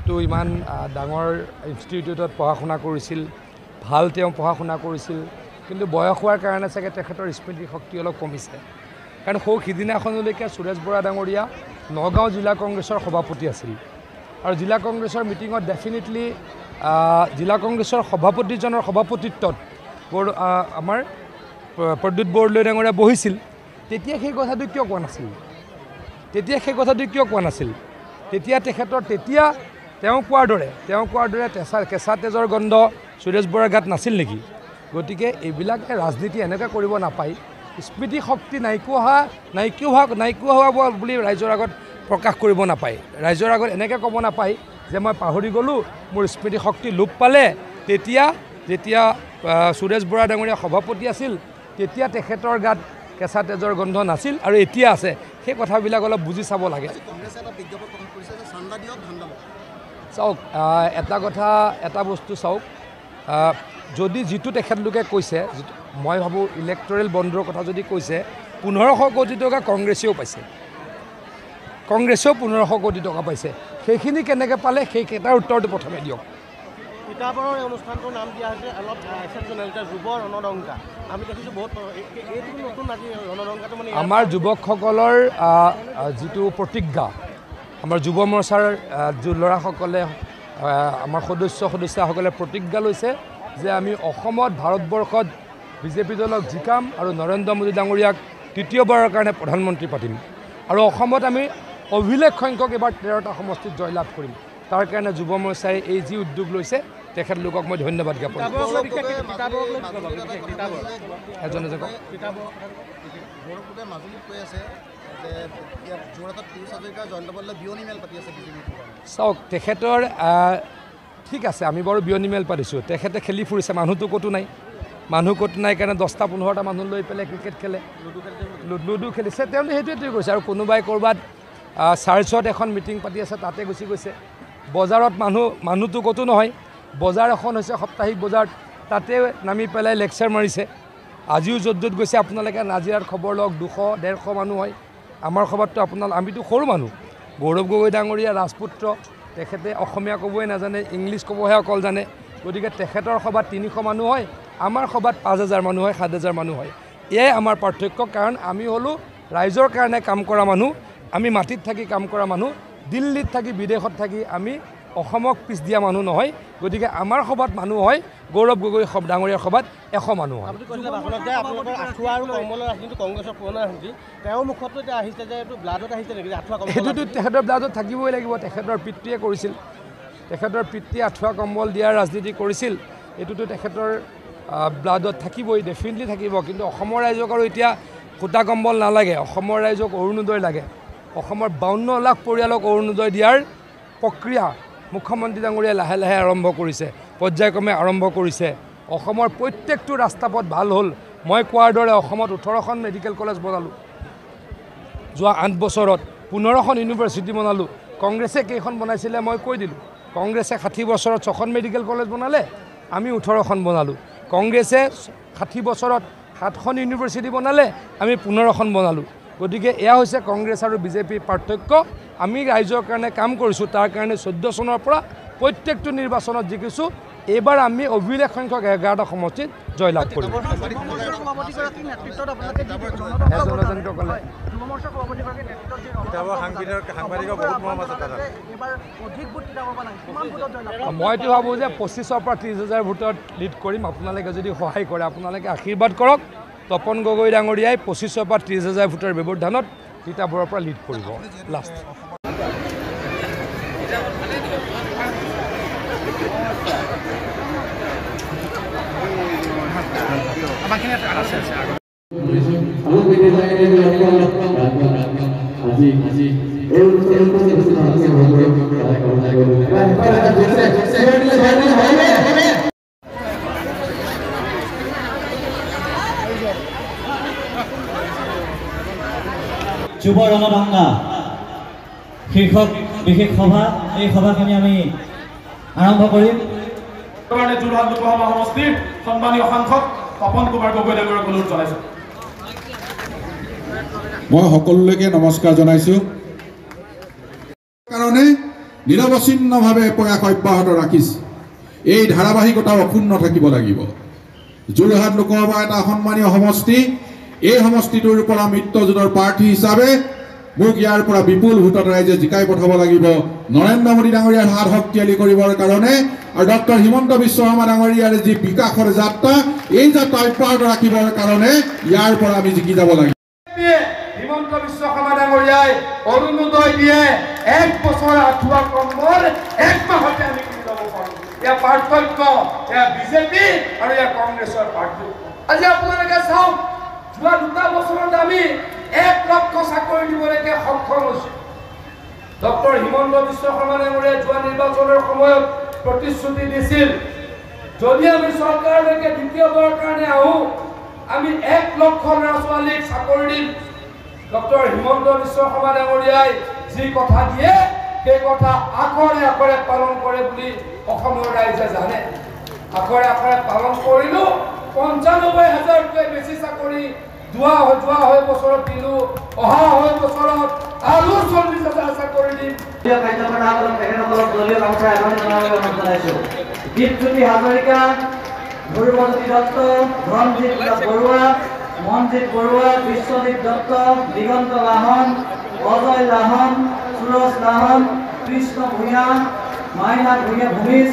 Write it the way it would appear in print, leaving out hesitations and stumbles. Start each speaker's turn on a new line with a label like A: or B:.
A: যিহেতু ইমান ডাঙৰ ইনষ্টিটিউটত পঢ়া শুনা কৰিছিল, ভাল তেওঁ পঢ়া শুনা কৰিছিল, কিন্তু বয়স হোৱাৰ কাৰণে চাগে তেখেতৰ স্মৃতি শক্তি অলপ কমিছে। কাৰণ সিদিনাখনলৈকে সুৰেশ বৰা ডাঙৰীয়া নগাঁও জিলা কংগ্ৰেছৰ সভাপতি আছিল আৰু জিলা কংগ্ৰেছৰ মিটিঙত ডেফিনেটলি জিলা কংগ্ৰেছৰ সভাপতিজনৰ সভাপতিত্বত আমাৰ প্ৰদ্যুৎ বৰদলৈ ডাঙৰীয়া বহিছিল। তেতিয়া সেই কথাটো কিয় কোৱা নাছিল? তেতিয়া তেখেতৰ তেওঁ কোৱাৰ দৰে কেঁচা তেজৰ গন্ধ সুৰেশ বৰাৰ গাত নাছিল নেকি? গতিকে এইবিলাকে ৰাজনীতি এনেকৈ কৰিব নাপায়। স্মৃতি শক্তি নাইকিয়া হোৱা বুলি ৰাইজৰ আগত প্ৰকাশ কৰিব নাপায়। ৰাইজৰ আগত এনেকৈ ক'ব নাপায় যে মই পাহৰি গ'লোঁ, মোৰ স্মৃতি শক্তি লোপ পালে। যেতিয়া সুৰেশ বৰা ডাঙৰীয়া সভাপতি আছিল তেতিয়া তেখেতৰ গাত কেঁচা তেজৰ গন্ধ নাছিল আৰু এতিয়া আছে। সেই কথাবিলাক অলপ বুজি চাব লাগে। চাওক, এটা বস্তু চাওক, যদি যিটো তেখেতলোকে কৈছে, মই ভাবোঁ ইলেক্টৰেল বণ্ডৰ কথা যদি কৈছে, 1500 কোটি টকা কংগ্ৰেছেও পাইছে, 1500 কোটি টকা পাইছে। সেইখিনি কেনেকৈ পালে সেইকেইটাৰ উত্তৰটো প্ৰথমে দিয়ক।
B: কিতাপৰ অনুষ্ঠানটোৰ নাম দিয়া হৈছে অলপ এক্সেপশ্যনেল, যুৱ ৰণদংকা। আমি দেখিছোঁ বহুত এইটো নতুন আজি ৰণদংকাটো মানে
A: আমাৰ যুৱকসকলৰ যিটো প্ৰতিজ্ঞা, আমাৰ যুৱ মৰ্চাৰ ল'ৰাসকলে, আমাৰ সদস্যসকলে প্ৰতিজ্ঞা লৈছে যে আমি অসমত, ভাৰতবৰ্ষত বিজেপি দলক জিকাম আৰু নৰেন্দ্ৰ মোদী ডাঙৰীয়াক তৃতীয়বাৰৰ কাৰণে প্ৰধানমন্ত্ৰী পাতিম আৰু অসমত আমি অভিলেখ সংখ্যক এবাৰ 13টা সমষ্টিত জয়লাভ কৰিম। তাৰ কাৰণে যুৱ মৰ্চাই এই যি উদ্যোগ লৈছে তেখেতলোকক মই ধন্যবাদ জ্ঞাপন কৰিছোঁ। চাওক, তেখেতৰ ঠিক আছে, আমি বাৰু বিয়নী মেল পাতিছোঁ, তেখেতে খেলি ফুৰিছে, মানুহটো ক'তো নাই কাৰণে 10-15টা মানুহ লৈ পেলাই ক্ৰিকেট খেলে, লুডু খেলিছে। তেওঁলোকে সেইটোৱে কৰিছে। আৰু কোনোবাই ক'ৰবাত চাৰ্চত এখন মিটিং পাতি আছে, তাতে গুচি গৈছে। বজাৰত মানুহটো ক'তো নহয়, বজাৰ এখন হৈছে সাপ্তাহিক বজাৰত, তাতে নামি পেলাই লেকচাৰ মাৰিছে। আজিও য'ত গৈছে আপোনালোকে নাজিৰাত খবৰ লওক, 200-150 মানুহ হয়। আমাৰ সভাততো আমিতো সৰু মানুহ। গৌৰৱ গগৈ ডাঙৰীয়া ৰাজপুত্ৰ, তেখেতে অসমীয়া ক'বই নাজানে, ইংলিছ ক'বহে অকল জানে। গতিকে তেখেতৰ সভাত 300 মানুহ হয়, আমাৰ সভাত 5000 মানুহ হয়, 7000 মানুহ হয়। এয়াই আমাৰ পাৰ্থক্য। কাৰণ আমি হ'লোঁ ৰাইজৰ কাৰণে কাম কৰা মানুহ, আমি মাটিত থাকি কাম কৰা মানুহ, দিল্লীত থাকি বিদেশত থাকি আমি অসমক পিছ দিয়া মানুহ নহয়। গতিকে আমাৰ সভাত মানুহ হয়, গৌৰৱ গগৈ ডাঙৰীয়াৰ সভাত 100 মানুহ হয়। সেইটোতো তেখেতৰ ব্লাডত থাকিবই লাগিব। তেখেতৰ পিতৃয়ে কৰিছিল, তেখেতৰ পিতৃয়ে আঁঠুৱা কম্বল দিয়াৰ ৰাজনীতি কৰিছিল। এইটোতো তেখেতৰ ব্লাডত থাকিবই, ডেফিনেটলি থাকিব। কিন্তু অসমৰ ৰাইজক আৰু এতিয়া সূতা কম্বল নালাগে, অসমৰ ৰাইজক অৰুণোদয় লাগে। অসমৰ 52 লাখ পৰিয়ালক অৰুণোদয় দিয়াৰ প্ৰক্ৰিয়া মুখ্যমন্ত্ৰী ডাঙৰীয়াই লাহে লাহে আৰম্ভ কৰিছে, পৰ্যায়ক্ৰমে আৰম্ভ কৰিছে। অসমৰ প্ৰত্যেকটো ৰাস্তা পথ ভাল হ'ল। মই কোৱাৰ দৰে অসমত 18খন মেডিকেল কলেজ বনালোঁ, যোৱা 8 বছৰত 15খন ইউনিভাৰ্চিটি বনালোঁ। কংগ্ৰেছে কেইখন বনাইছিলে মই কৈ দিলোঁ। কংগ্ৰেছে 60 বছৰত 6খন মেডিকেল কলেজ বনালে, আমি 18খন বনালোঁ। কংগ্ৰেছে 60 বছৰত 7খন ইউনিভাৰ্চিটি বনালে, আমি 15খন বনালোঁ। গতিকে এয়া হৈছে কংগ্ৰেছ আৰু বিজেপিৰ পাৰ্থক্য। আমি ৰাইজৰ কাৰণে কাম কৰিছোঁ, তাৰ কাৰণে 14 চনৰ পৰা প্ৰত্যেকটো নিৰ্বাচনত জিকিছোঁ। এইবাৰ আমি অভিলেখ সংখ্যক 11টা সমষ্টিত জয়লাভ কৰিম। মইতো ভাবোঁ যে 25,000 পৰা 30,000 ভোটত লিড কৰিম। আপোনালোকে যদি সহায় কৰে, আপোনালোকে আশীৰ্বাদ কৰক। তপন গগৈ ডাঙৰীয়াই 25,000 পৰা 30,000 ভোটৰ ব্যৱধানত তিতাবৰৰ পৰা লিড কৰিব। লাষ্ট
C: যুৱ ৰণদংকা শীৰ্ষক বিশেষ সভা, এই সভাখিনি আমি আৰম্ভ কৰিম।
D: যোৰহাট লোকসভা সমষ্টিৰ সন্মানীয় সাংসদ তপন কুমাৰ গগৈ ডাঙৰীয়াক অনুৰোধ জনাইছোঁ।
E: মই সকলোলৈকে নমস্কাৰ জনাইছোঁ। কাৰণে নিৰৱচ্ছিন্নভাৱে প্ৰয়াস অব্যাহত ৰাখিছে এই ধাৰাবাহিকতাও অক্ষুণ্ণ থাকিব লাগিব যোৰহাট লোকসভা এটা সন্মানীয় সমষ্টি এই সমষ্টিটোৰ পৰা মিত্ৰজোঁটৰ প্ৰাৰ্থী হিচাপে মোক ইয়াৰ পৰা বিপুল ভোটত ৰাইজে জিকাই পঠাব লাগিব নৰেন্দ্ৰ মোদী ডাঙৰীয়াৰ হাত শক্তিশালী কৰিবৰ কাৰণে আৰু ডক্টৰ হিমন্ত বিশ্ব শৰ্মা ডাঙৰীয়াৰ যি বিকাশৰ যাত্ৰা এই যাত্ৰা অব্যাহত ৰাখিবৰ কাৰণে ইয়াৰ পৰা আমি জিকি যাব লাগিব
A: হিমন্ত বিশ্ব শৰ্মা ডাঙৰীয়াই অৰুণোদয় দিয়ে 1 বছৰ আঁঠুৱা কম্বল 1 মাহতে আমি কিনি ল'ব পাৰোঁ ইয়াৰ পাৰ্থক্য এয়া বিজেপি আৰু এয়া কংগ্ৰেছৰ পাৰ্থক্য আজি আপোনালোকে চাওক যোৱা 2 বছৰত আমি 1 লক্ষ চাকৰি দিবলৈকে সক্ষম হৈছোঁ ডক্টৰ হিমন্ত বিশ্ব শৰ্মা ডাঙৰীয়াই যোৱা নিৰ্বাচনৰ সময়ত প্ৰতিশ্ৰুতি দিছিল যদি আমি চৰকাৰলৈকে দ্বিতীয়বাৰৰ কাৰণে আহোঁ আমি 1 লক্ষ ল'ৰা ছোৱালীক চাকৰি দিম ডক্টৰ হিমন্ত বিশ্ব শৰ্মা ডাঙৰীয়াই যি কথা দিয়ে সেই কথা আখৰে আখৰে পালন কৰে বুলি অসমৰ ৰাইজে জানে আখৰে আখৰে পালন কৰিলোঁ ৯৫,০০০তকৈ বেছি চাকৰি যোৱা হৈ বছৰত দিলোঁ অহা হৈ বছৰত আৰু ৪০,০০০ চাকৰি দিম
C: তেখেতসকলক দলীয় কামচা এখনি জনাবলৈ অনুৰোধ জনাইছোঁ দীপজ্যোতি হাজৰিকা ধ্ৰুৱজ্যোতি দত্ত ধনজিৎ বৰুৱা মনজিৎ বৰুৱা বিশ্বজিৎ দত্ত দিগন্ত লাহন অজয় লাহন সুৰজ লাহন কৃষ্ণ ভূঞা মাইনা ভূঞা ভূমিজ